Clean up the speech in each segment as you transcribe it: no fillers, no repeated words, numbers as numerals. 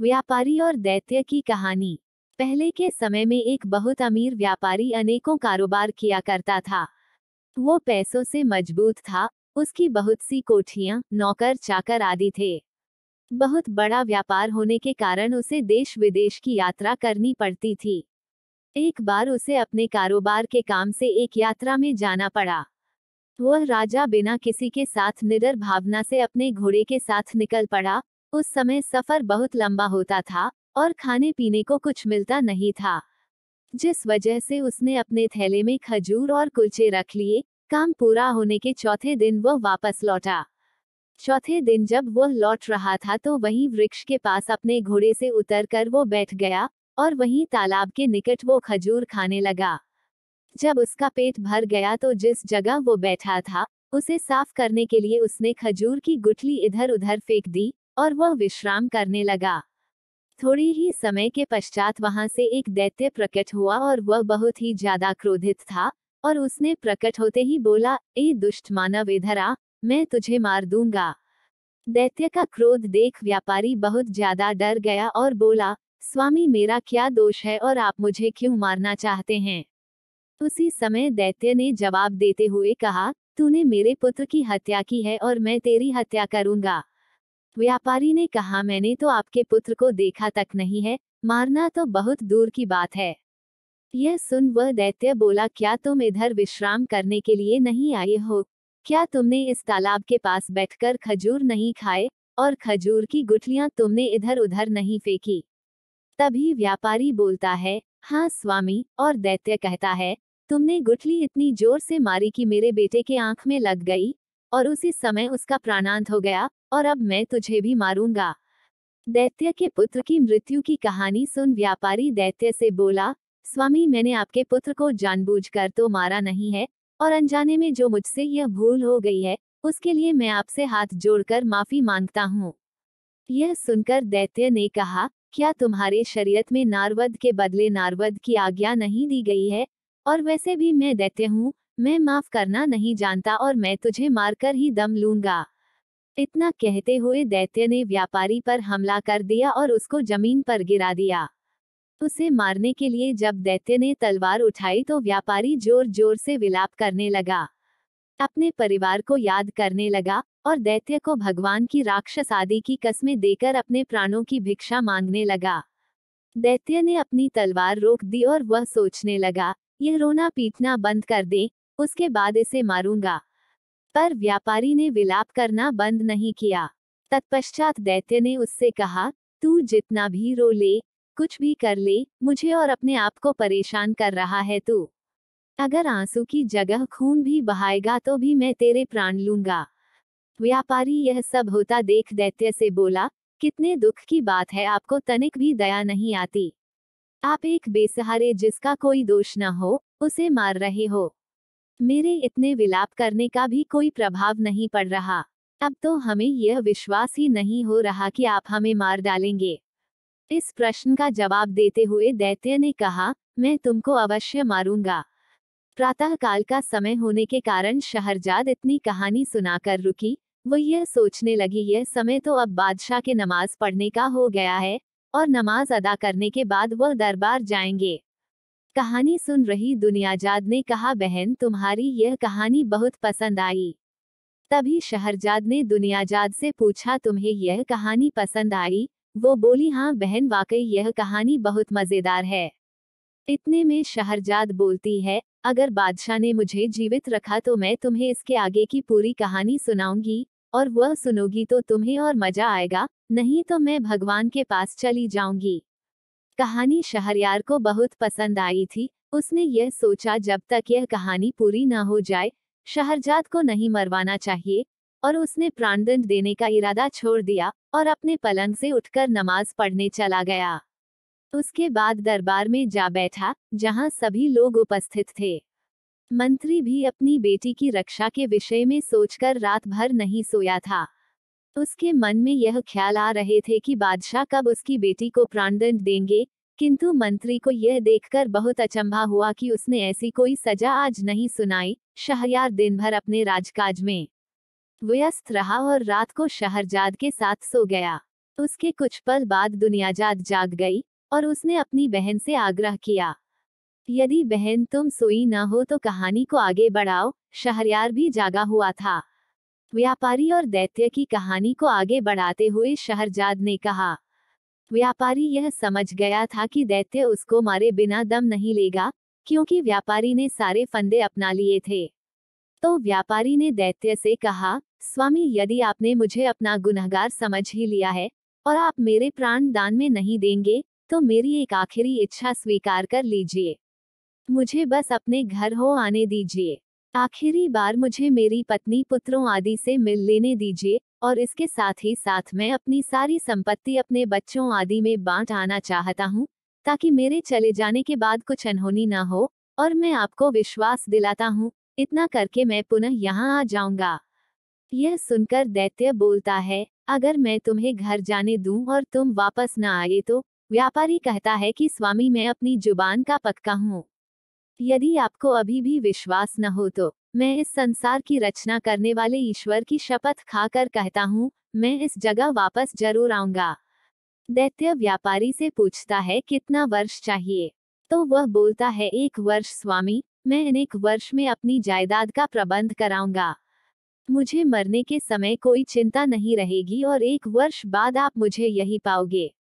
व्यापारी और दैत्य की कहानी। पहले के समय में एक बहुत अमीर व्यापारी अनेकों कारोबार किया करता था। वो पैसों से मजबूत था। उसकी बहुत सी कोठियां, नौकर चाकर आदि थे। बहुत बड़ा व्यापार होने के कारण उसे देश विदेश की यात्रा करनी पड़ती थी। एक बार उसे अपने कारोबार के काम से एक यात्रा में जाना पड़ा। वह राजा बिना किसी के साथ निडर भावना से अपने घोड़े के साथ निकल पड़ा। उस समय सफर बहुत लंबा होता था और खाने पीने को कुछ मिलता नहीं था, जिस वजह से उसने अपने थैले में खजूर और कुलचे रख लिए। काम पूरा होने के चौथे दिन वह वापस लौटा। चौथे दिन जब वह लौट रहा था तो वहीं वृक्ष के पास अपने घोड़े से उतरकर वो बैठ गया और वहीं तालाब के निकट वो खजूर खाने लगा। जब उसका पेट भर गया तो जिस जगह वो बैठा था उसे साफ करने के लिए उसने खजूर की गुठली इधर उधर फेंक दी और वह विश्राम करने लगा। थोड़ी ही समय के पश्चात वहां से एक दैत्य प्रकट हुआ और वह बहुत ही ज्यादा क्रोधित था और उसने प्रकट होते ही बोला, ए दुष्ट मानव, इधर आ, मैं तुझे मार दूंगा। दैत्य का क्रोध देख व्यापारी बहुत ज्यादा डर गया और बोला, स्वामी, मेरा क्या दोष है और आप मुझे क्यों मारना चाहते हैं? उसी समय दैत्य ने जवाब देते हुए कहा, तूने मेरे पुत्र की हत्या की है और मैं तेरी हत्या करूंगा। व्यापारी ने कहा, मैंने तो आपके पुत्र को देखा तक नहीं है, मारना तो बहुत दूर की बात है। यह सुन वह दैत्य बोला, क्या तुम इधर विश्राम करने के लिए नहीं आए हो? क्या तुमने इस तालाब के पास बैठकर खजूर नहीं खाए और खजूर की गुठलियां तुमने इधर उधर नहीं फेंकी? तभी व्यापारी बोलता है, हाँ स्वामी। और दैत्य कहता है, तुमने गुठली इतनी जोर से मारी कि मेरे बेटे के आंख में लग गई और उसी समय उसका प्राणांत हो गया, और अब मैं तुझे भी मारूंगा। दैत्य के पुत्र की मृत्यु की कहानी सुन व्यापारी दैत्य से बोला, स्वामी, मैंने आपके पुत्र को जानबूझकर तो मारा नहीं है, और अनजाने में जो मुझसे यह भूल हो गई है उसके लिए मैं आपसे हाथ जोड़कर माफी मांगता हूँ। यह सुनकर दैत्य ने कहा, क्या तुम्हारे शरीयत में नारवध के बदले नारवध की आज्ञा नहीं दी गई है? और वैसे भी मैं दैत्य हूँ, मैं माफ करना नहीं जानता और मैं तुझे मारकर ही दम लूंगा। इतना कहते हुए दैत्य ने व्यापारी पर हमला कर दिया और उसको जमीन पर गिरा दिया। उसे मारने के लिए जब दैत्य ने तलवार उठाई तो व्यापारी जोर जोर से विलाप करने लगा, अपने परिवार को याद करने लगा और दैत्य को भगवान की राक्षस आदि की कस्में देकर अपने प्राणों की भिक्षा मांगने लगा। दैत्य ने अपनी तलवार रोक दी और वह सोचने लगा, यह रोना पीटना बंद कर दे, उसके बाद इसे मारूंगा। पर व्यापारी ने विलाप करना बंद नहीं किया। तत्पश्चात दैत्य ने उससे कहा, तू जितना भी रो ले, कुछ भी कर ले, मुझे और अपने आप को परेशान कर रहा है तू। अगर आंसू की जगह खून भी बहाएगा तो भी मैं तेरे प्राण लूंगा। व्यापारी यह सब होता देख दैत्य से बोला, कितने दुख की बात है, आपको तनिक भी दया नहीं आती। आप एक बेसहारे जिसका कोई दोष न हो उसे मार रहे हो। मेरे इतने विलाप करने का भी कोई प्रभाव नहीं पड़ रहा। अब तो हमें यह विश्वास ही नहीं हो रहा कि आप हमें मार डालेंगे। इस प्रश्न का जवाब देते हुए दैत्य ने कहा, मैं तुमको अवश्य मारूंगा। प्रातः काल का समय होने के कारण शहरजाद इतनी कहानी सुनाकर रुकी। वो यह सोचने लगी, यह समय तो अब बादशाह के नमाज पढ़ने का हो गया है और नमाज अदा करने के बाद वह दरबार जाएंगे। कहानी सुन रही दुनियाजाद ने कहा, बहन, तुम्हारी यह कहानी बहुत पसंद आई। तभी शहरजाद ने दुनियाजाद से पूछा, तुम्हें यह कहानी पसंद आई? वो बोली, हाँ बहन, वाकई यह कहानी बहुत मजेदार है। इतने में शहरजाद बोलती है, अगर बादशाह ने मुझे जीवित रखा तो मैं तुम्हें इसके आगे की पूरी कहानी सुनाऊंगी, और वह सुनोगी तो तुम्हें और मजा आएगा, नहीं तो मैं भगवान के पास चली जाऊंगी। कहानी शहरयार को बहुत पसंद आई थी। उसने यह सोचा, जब तक यह कहानी पूरी न हो जाए शहरजाद को नहीं मरवाना चाहिए, और उसने प्राणदंड देने का इरादा छोड़ दिया और अपने पलंग से उठकर नमाज पढ़ने चला गया। उसके बाद दरबार में जा बैठा, जहां सभी लोग उपस्थित थे। मंत्री भी अपनी बेटी की रक्षा के विषय में सोचकर रात भर नहीं सोया था। उसके मन में यह ख्याल आ रहे थे कि बादशाह कब उसकी बेटी को प्राणदंड देंगे, किंतु मंत्री को यह देखकर बहुत अचंभा हुआ कि उसने ऐसी कोई सजा आज नहीं सुनाई। शहरयार दिन भर अपने राजकाज में व्यस्त रहा और रात को शहरजाद के साथ सो गया। उसके कुछ पल बाद दुनियाजात जाग गई और उसने अपनी बहन से आग्रह किया, यदि बहन तुम सोई न हो तो कहानी को आगे बढ़ाओ। शहरयार भी जागा हुआ था। व्यापारी और दैत्य की कहानी को आगे बढ़ाते हुए शहरजाद ने कहा, व्यापारी यह समझ गया था कि दैत्य उसको मारे बिना दम नहीं लेगा, क्योंकि व्यापारी ने सारे फंदे अपना लिए थे। तो व्यापारी ने दैत्य से कहा, स्वामी यदि आपने मुझे अपना गुनहगार समझ ही लिया है और आप मेरे प्राण दान में नहीं देंगे, तो मेरी एक आखिरी इच्छा स्वीकार कर लीजिए। मुझे बस अपने घर हो आने दीजिए। आखिरी बार मुझे मेरी पत्नी पुत्रों आदि से मिल लेने दीजिए, और इसके साथ ही साथ मैं अपनी सारी संपत्ति अपने बच्चों आदि में बांट आना चाहता हूँ, ताकि मेरे चले जाने के बाद कुछ अनहोनी न हो। और मैं आपको विश्वास दिलाता हूँ, इतना करके मैं पुनः यहाँ आ जाऊंगा। यह सुनकर दैत्य बोलता है, अगर मैं तुम्हें घर जाने दूं और तुम वापस न आए तो? व्यापारी कहता है कि स्वामी मैं अपनी जुबान का पक्का हूँ। यदि आपको अभी भी विश्वास न हो तो मैं इस संसार की रचना करने वाले ईश्वर की शपथ खाकर कहता हूँ, मैं इस जगह वापस जरूर आऊंगा। दैत्य व्यापारी से पूछता है, कितना वर्ष चाहिए? तो वह बोलता है, 1 वर्ष स्वामी, मैं इन 1 वर्ष में अपनी जायदाद का प्रबंध कराऊंगा। मुझे मरने के समय कोई चिंता नहीं रहेगी और 1 वर्ष बाद आप मुझे यही पाओगे।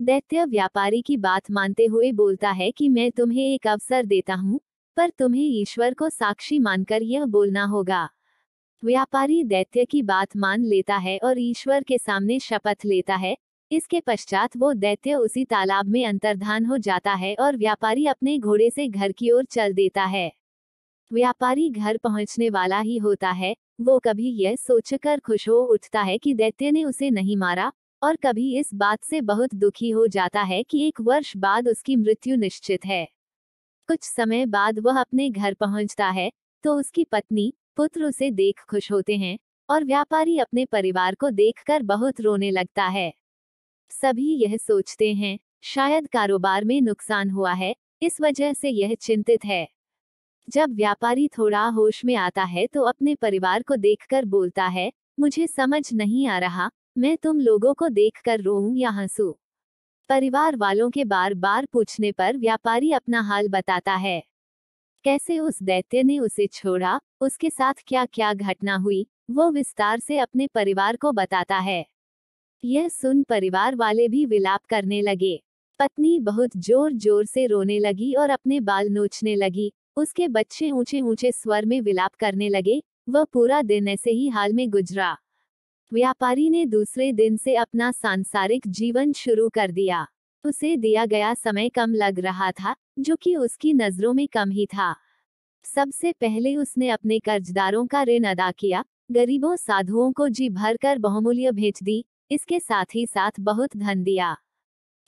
दैत्य व्यापारी की बात मानते हुए बोलता है कि मैं तुम्हें एक अवसर देता हूँ, पर तुम्हें ईश्वर को साक्षी मानकर यह बोलना होगा। व्यापारी दैत्य की बात मान लेता है और ईश्वर के सामने शपथ लेता है। इसके पश्चात वो दैत्य उसी तालाब में अंतर्धान हो जाता है और व्यापारी अपने घोड़े से घर की ओर चल देता है। व्यापारी घर पहुंचने वाला ही होता है, वो कभी यह सोचकर खुश हो उठता है कि दैत्य ने उसे नहीं मारा, और कभी इस बात से बहुत दुखी हो जाता है कि 1 वर्ष बाद उसकी मृत्यु निश्चित है। कुछ समय बाद वह अपने घर पहुंचता है, तो उसकी पत्नी, पुत्र उसे देख खुश होते हैं, और व्यापारी अपने परिवार को देखकर बहुत रोने लगता है। सभी यह सोचते हैं, शायद कारोबार में नुकसान हुआ है, इस वजह से यह चिंतित है। जब व्यापारी थोड़ा होश में आता है तो अपने परिवार को देखकर बोलता है, मुझे समझ नहीं आ रहा, मैं तुम लोगों को देखकर रोऊं या हंसूं। परिवार वालों के बार बार पूछने पर व्यापारी अपना हाल बताता है, कैसे उस दैत्य ने उसे छोड़ा, उसके साथ क्या क्या घटना हुई, वो विस्तार से अपने परिवार को बताता है। यह सुन परिवार वाले भी विलाप करने लगे। पत्नी बहुत जोर जोर से रोने लगी और अपने बाल नोचने लगी। उसके बच्चे ऊंचे ऊंचे स्वर में विलाप करने लगे। वह पूरा दिन ऐसे ही हाल में गुजरा। व्यापारी ने दूसरे दिन से अपना सांसारिक जीवन शुरू कर दिया। उसे दिया गया समय कम लग रहा था, जो कि उसकी नजरों में कम ही था। सबसे पहले उसने अपने कर्जदारों का ऋण अदा किया, गरीबों साधुओं को जी भरकर बहुमूल्य भेंट दी, इसके साथ ही साथ बहुत धन दिया।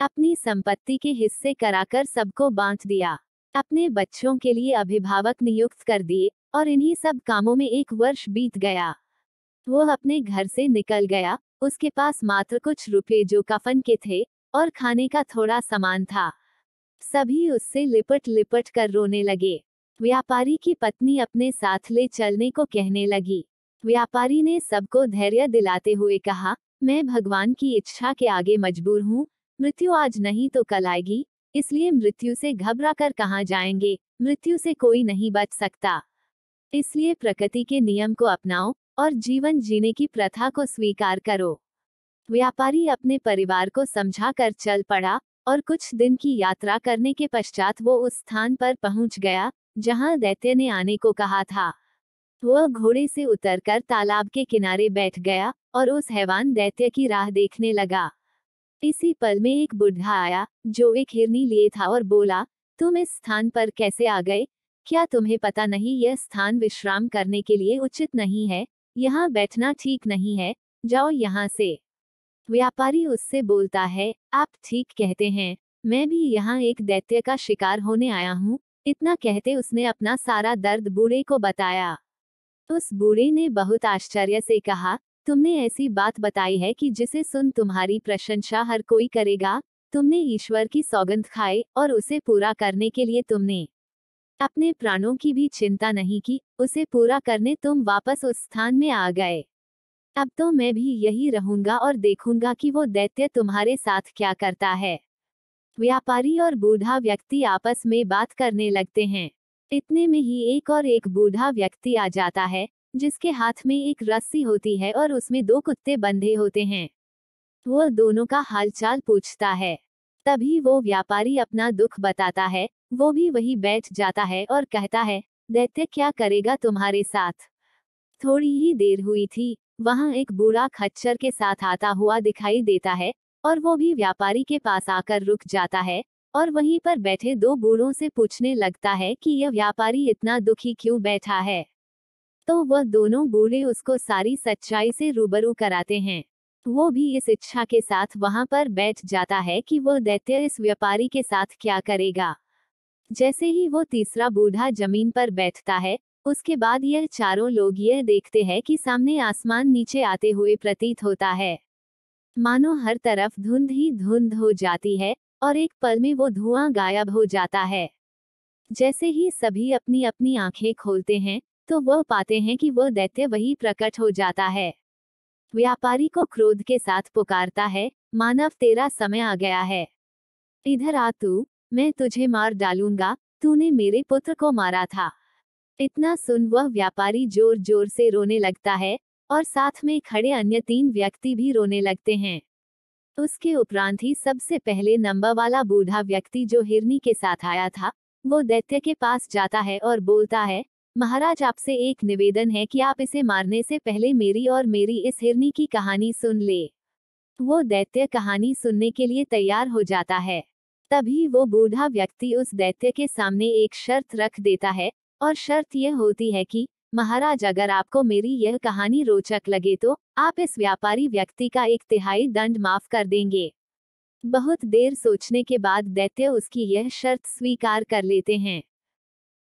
अपनी संपत्ति के हिस्से कराकर सबको बांट दिया। अपने बच्चों के लिए अभिभावक नियुक्त कर दिए, और इन्हीं सब कामों में 1 वर्ष बीत गया। वह अपने घर से निकल गया। उसके पास मात्र कुछ रुपए जो कफन के थे, और खाने का थोड़ा सामान था। सभी उससे लिपट लिपट कर रोने लगे। व्यापारी की पत्नी अपने साथ ले चलने को कहने लगी। व्यापारी ने सबको धैर्य दिलाते हुए कहा, मैं भगवान की इच्छा के आगे मजबूर हूँ। मृत्यु आज नहीं तो कल आएगी, इसलिए मृत्यु से घबरा कर कहाँ जाएंगे। मृत्यु से कोई नहीं बच सकता, इसलिए प्रकृति के नियम को अपनाओ और जीवन जीने की प्रथा को स्वीकार करो। व्यापारी अपने परिवार को समझा कर चल पड़ा, और कुछ दिन की यात्रा करने के पश्चात वो उस स्थान पर पहुंच गया जहां दैत्य ने आने को कहा था। वह घोड़े से उतरकर तालाब के किनारे बैठ गया और उस हैवान दैत्य की राह देखने लगा। इसी पल में एक बुढ़ा आया जो एक हिरनी लिए था और बोला, तुम इस स्थान पर कैसे आ गए? क्या तुम्हें पता नहीं यह स्थान विश्राम करने के लिए उचित नहीं है? यहाँ बैठना ठीक नहीं है, जाओ यहाँ से। व्यापारी उससे बोलता है, आप ठीक कहते हैं, मैं भी यहाँ एक दैत्य का शिकार होने आया हूँ। इतना कहते उसने अपना सारा दर्द बूढ़े को बताया। उस बूढ़े ने बहुत आश्चर्य से कहा, तुमने ऐसी बात बताई है कि जिसे सुन तुम्हारी प्रशंसा हर कोई करेगा। तुमने ईश्वर की सौगंध खाई और उसे पूरा करने के लिए तुमने अपने प्राणों की भी चिंता नहीं की। उसे पूरा करने तुम वापस उस स्थान में आ गए। अब तो मैं भी यही रहूंगा और देखूंगा कि वो दैत्य तुम्हारे साथ क्या करता है। व्यापारी और बूढ़ा व्यक्ति आपस में बात करने लगते हैं। इतने में ही एक बूढ़ा व्यक्ति आ जाता है, जिसके हाथ में एक रस्सी होती है और उसमें दो कुत्ते बंधे होते हैं। वो दोनों का हालचाल पूछता है। तभी वो व्यापारी अपना दुख बताता है। वो भी वही बैठ जाता है और कहता है, दैत्य क्या करेगा तुम्हारे साथ। थोड़ी ही देर हुई थी, वहां एक बूढ़ा खच्चर के साथ आता हुआ दिखाई देता है, और वो भी व्यापारी के पास आकर रुक जाता है, और वहीं पर बैठे दो बूढ़ों से पूछने लगता है कि यह व्यापारी इतना दुखी क्यों बैठा है। तो वह दोनों बूढ़े उसको सारी सच्चाई से रूबरू कराते हैं। वो भी इस इच्छा के साथ वहां पर बैठ जाता है कि वो दैत्य इस व्यापारी के साथ क्या करेगा। जैसे ही वो तीसरा बूढ़ा जमीन पर बैठता है, उसके बाद यह चारों लोग यह देखते हैं कि सामने आसमान नीचे आते हुए प्रतीत होता है। मानो हर तरफ धुंध ही धुंध हो जाती है, और एक पल में वो धुआं गायब हो जाता है। जैसे ही सभी अपनी अपनी आंखें खोलते हैं, तो वह पाते हैं कि वह दैत्य वही प्रकट हो जाता है। व्यापारी को क्रोध के साथ पुकारता है, मानव तेरा समय आ गया है। इधर आ तू, मैं तुझे मार डालूंगा, तूने मेरे पुत्र को मारा था। इतना सुन वह व्यापारी जोर जोर से रोने लगता है, और साथ में खड़े अन्य 3 व्यक्ति भी रोने लगते हैं। उसके उपरांत ही सबसे पहले नंबर वाला बूढ़ा व्यक्ति जो हिरनी के साथ आया था, वो दैत्य के पास जाता है और बोलता है, महाराज आपसे एक निवेदन है कि आप इसे मारने से पहले मेरी और मेरी इस हिरनी की कहानी सुन ले। वो दैत्य कहानी सुनने के लिए तैयार हो जाता है। तभी वो बूढ़ा व्यक्ति उस दैत्य के सामने एक शर्त रख देता है, और शर्त यह होती है कि महाराज अगर आपको मेरी यह कहानी रोचक लगे तो आप इस व्यापारी व्यक्ति का 1/3 दंड माफ कर देंगे। बहुत देर सोचने के बाद दैत्य उसकी यह शर्त स्वीकार कर लेते हैं।